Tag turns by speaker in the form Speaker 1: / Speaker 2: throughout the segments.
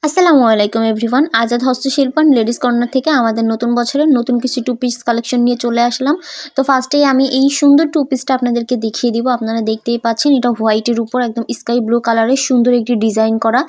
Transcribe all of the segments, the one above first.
Speaker 1: আসসালামু আলাইকুম এভরিওয়ান। আজাদ হস্তশিল্প অ্যান্ড লেডিস কর্নার থেকে আমাদের নতুন বছরের নতুন কিছু টু পিস কালেকশন নিয়ে চলে আসলাম। তো ফার্স্টেই আমি এই সুন্দর টু পিসটা আপনাদেরকে দেখিয়ে দিব। আপনারা দেখতেই পাচ্ছেন এটা হোয়াইটের উপর একদম স্কাই ব্লু কালারের সুন্দর একটি ডিজাইন করা।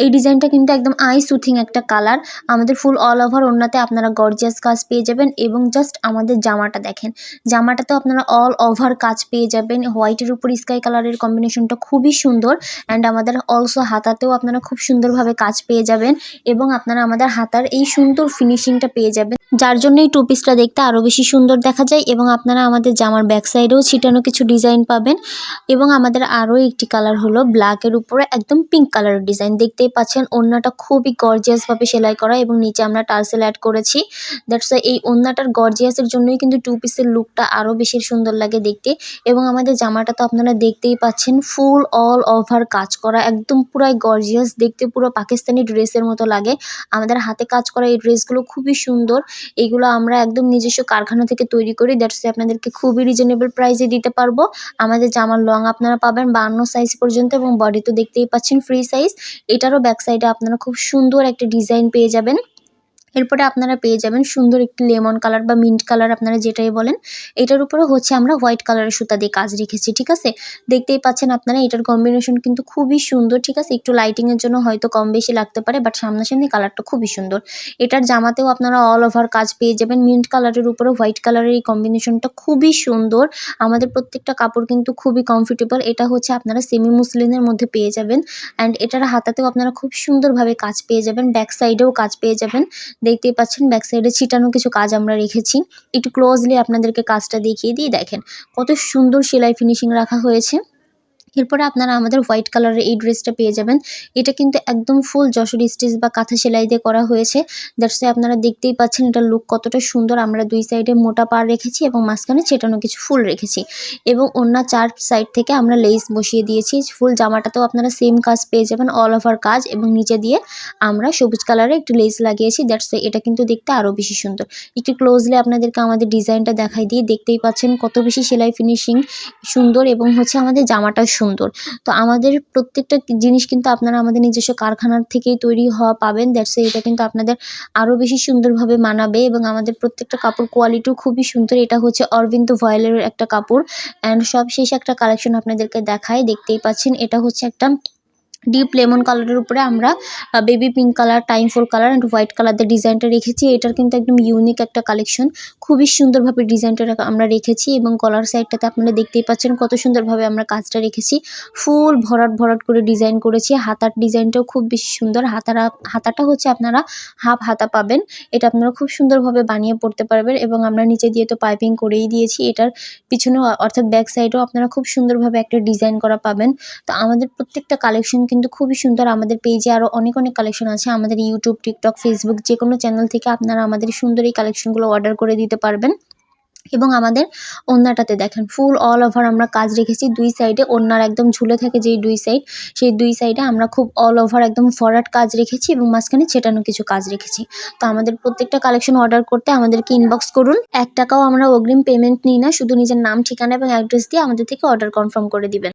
Speaker 1: এই ডিজাইনটা কিন্তু একদম আই সুথিং একটা কালার। আমাদের ফুল অল ওভার ওড়নাতে আপনারা গর্জিয়াস কাজ পেয়ে যাবেন এবং জাস্ট আমাদের জামাটা দেখেন, জামাটাতেও আপনারা অল ওভার কাজ পেয়ে যাবেন। হোয়াইটের উপর স্কাই কালারের কম্বিনেশনটা খুবই সুন্দর অ্যান্ড আমাদের অলসো হাতাতেও আপনারা খুব সুন্দরভাবে কাজ পেয়ে যাবেন এবং আপনারা আমাদের হাতার এই সুন্দর ফিনিশিংটা পেয়ে যাবেন, যার জন্য এই টু পিসটা দেখতে আরও বেশি সুন্দর দেখা যায়। এবং আপনারা আমাদের জামার ব্যাক সাইডেও ছিটানো কিছু ডিজাইন পাবেন। এবং আমাদের আরও একটি কালার হলো ব্ল্যাকের উপরে একদম পিঙ্ক কালারের ডিজাইন। দেখতেই পাচ্ছেন ওড়নাটা খুবই গর্জিয়াসভাবে সেলাই করা এবং নিচে আমরা টার্সেল অ্যাড করেছি। দ্যাটস এই ওড়নাটার গর্জিয়াসের জন্যই কিন্তু টু পিসের লুকটা আরও বেশি সুন্দর লাগে দেখতে। এবং আমাদের জামাটা তো আপনারা দেখতেই পাচ্ছেন ফুল অল ওভার কাজ করা, একদম পুরাই গর্জিয়াস দেখতে, পুরো পাকিস্তানি ড্রেসের মতো লাগে। আমাদের হাতে কাজ করা এই ড্রেসগুলো খুবই সুন্দর। এইগুলো আমরা একদম নিজস্ব কারখানা থেকে তৈরি করি। দ্যাটস আপনাদেরকে খুবই রিজনেবল প্রাইসে দিতে পারবো। আমাদের জামার লং আপনারা পাবেন 52 সাইজ পর্যন্ত এবং বডি তো দেখতেই পাচ্ছেন ফ্রি সাইজ। এটারও ব্যাক সাইডে আপনারা খুব সুন্দর একটা ডিজাইন পেয়ে যাবেন। এরপরে আপনারা পেয়ে যাবেন সুন্দর একটি লেমন কালার বা মিন্ট কালার, আপনারা যেটাই বলেন। এটার উপরে হচ্ছে আমরা হোয়াইট কালারের সুতা দিয়ে কাজ রেখেছি, ঠিক আছে। দেখতেই পাচ্ছেন আপনারা এটার কম্বিনেশন কিন্তু খুবই সুন্দর, ঠিক আছে। একটু লাইটিংয়ের জন্য হয়তো কম বেশি লাগতে পারে, বাট সামনাসামনি কালারটা খুবই সুন্দর। এটার জামাতেও আপনারা অল ওভার কাজ পেয়ে যাবেন। মিন্ট কালারের উপরে হোয়াইট কালারের এই কম্বিনেশনটা খুবই সুন্দর। আমাদের প্রত্যেকটা কাপড় কিন্তু খুবই কমফোর্টেবল। এটা হচ্ছে আপনারা সেমি মুসলিনের মধ্যে পেয়ে যাবেন অ্যান্ড এটার হাতাতেও আপনারা খুব সুন্দরভাবে কাজ পেয়ে যাবেন, ব্যাক সাইডেও কাজ পেয়ে যাবেন। দেখতেই পাচ্ছেন ব্যাক সাইডে ছিটানো কিছু কাজ আমরা রেখেছি। একটু ক্লোজলি আপনাদেরকে কাজটা দেখিয়ে দিই, দেখেন কত সুন্দর সেলাই ফিনিশিং রাখা হয়েছে। এরপরে আপনারা আমাদের হোয়াইট কালারের এই ড্রেসটা পেয়ে যাবেন। এটা কিন্তু একদম ফুল যশোর স্টিচ বা কাঁথা সেলাই দিয়ে করা হয়েছে। দ্যাটস আপনারা দেখতেই পাচ্ছেন এটার লুক কতটা সুন্দর। আমরা দুই সাইডে মোটা পাড় রেখেছি এবং মাঝখানে ছেটানো কিছু ফুল রেখেছি এবং অন্য চার সাইড থেকে আমরা লেস বসিয়ে দিয়েছি। ফুল জামাটাতেও আপনারা সেম কাজ পেয়ে যাবেন, অল ওভার কাজ, এবং নিচে দিয়ে আমরা সবুজ কালারে একটু লেস লাগিয়েছি। দ্যাটস এটা কিন্তু দেখতে আরও বেশি সুন্দর। একটু ক্লোজলি আপনাদেরকে আমাদের ডিজাইনটা দেখাই দিয়ে, দেখতেই পাচ্ছেন কত বেশি সেলাই ফিনিশিং সুন্দর এবং হচ্ছে আমাদের জামাটা সুন্দর। তো আমাদের প্রত্যেকটা জিনিস কিন্তু আপনারা আমাদের নিজস্ব কারখানার থেকেই তৈরি হওয়া পাবেন। দ্যাটস এটা কিন্তু আপনাদের আরও বেশি সুন্দরভাবে মানাবে এবং আমাদের প্রত্যেকটা কাপড় কোয়ালিটিও খুবই সুন্দর। এটা হচ্ছে অরবিন্দ ভয়েলের একটা কাপড় অ্যান্ড সবশেষ একটা কালেকশন আপনাদেরকে দেখায়। দেখতেই পাচ্ছেন এটা হচ্ছে একটা ডিপ লেমন কালারের উপরে আমরা baby pink colour, time 4 colour and white colour দিয়ে ডিজাইনটা রেখেছি। এটার কিন্তু একদম ইউনিক একটা কালেকশন, খুবই সুন্দরভাবে ডিজাইনটা আমরা রেখেছি এবং কলার সাইডটাতে আপনারা দেখতেই পাচ্ছেন কত সুন্দরভাবে আমরা কাজটা রেখেছি। ফুল ভরাট ভরাট করে ডিজাইন করেছি। হাতার ডিজাইনটাও খুব বেশি সুন্দর। হাতাটা হচ্ছে আপনারা হাফ হাতা পাবেন। এটা আপনারা খুব সুন্দরভাবে বানিয়ে পড়তে পারবেন এবং আমরা নিচে দিয়ে তো পাইপিং করেই দিয়েছি। এটার পিছনেও অর্থাৎ ব্যাক সাইডেও আপনারা খুব সুন্দরভাবে একটা ডিজাইন করা পাবেন। তো আমাদের প্রত্যেকটা কালেকশন কিন্তু খুবই সুন্দর। আমাদের পেজে আরও অনেক কালেকশন আছে। আমাদের ইউটিউব, টিকটক, ফেসবুক যে কোনো চ্যানেল থেকে আপনারা আমাদের সুন্দর এই কালেকশনগুলো অর্ডার করে দিতে পারবেন। এবং আমাদের ওড়নাটাতে দেখেন ফুল অল ওভার আমরা কাজ রেখেছি। দুই সাইডে ওড়নার একদম ঝুলে থাকে যেই দুই সাইড, সেই দুই সাইডে আমরা খুব অল ওভার একদম ফরওয়ার্ড কাজ রেখেছি এবং মাঝখানে ছেটানো কিছু কাজ রেখেছি। তো আমাদের প্রত্যেকটা কালেকশন অর্ডার করতে আমাদেরকে ইনবক্স করুন। 1 টাকাও আমরা অগ্রিম পেমেন্ট নিই না, শুধু নিজের নাম, ঠিকানা এবং অ্যাড্রেস দিয়ে আমাদের থেকে অর্ডার কনফার্ম করে দিবেন।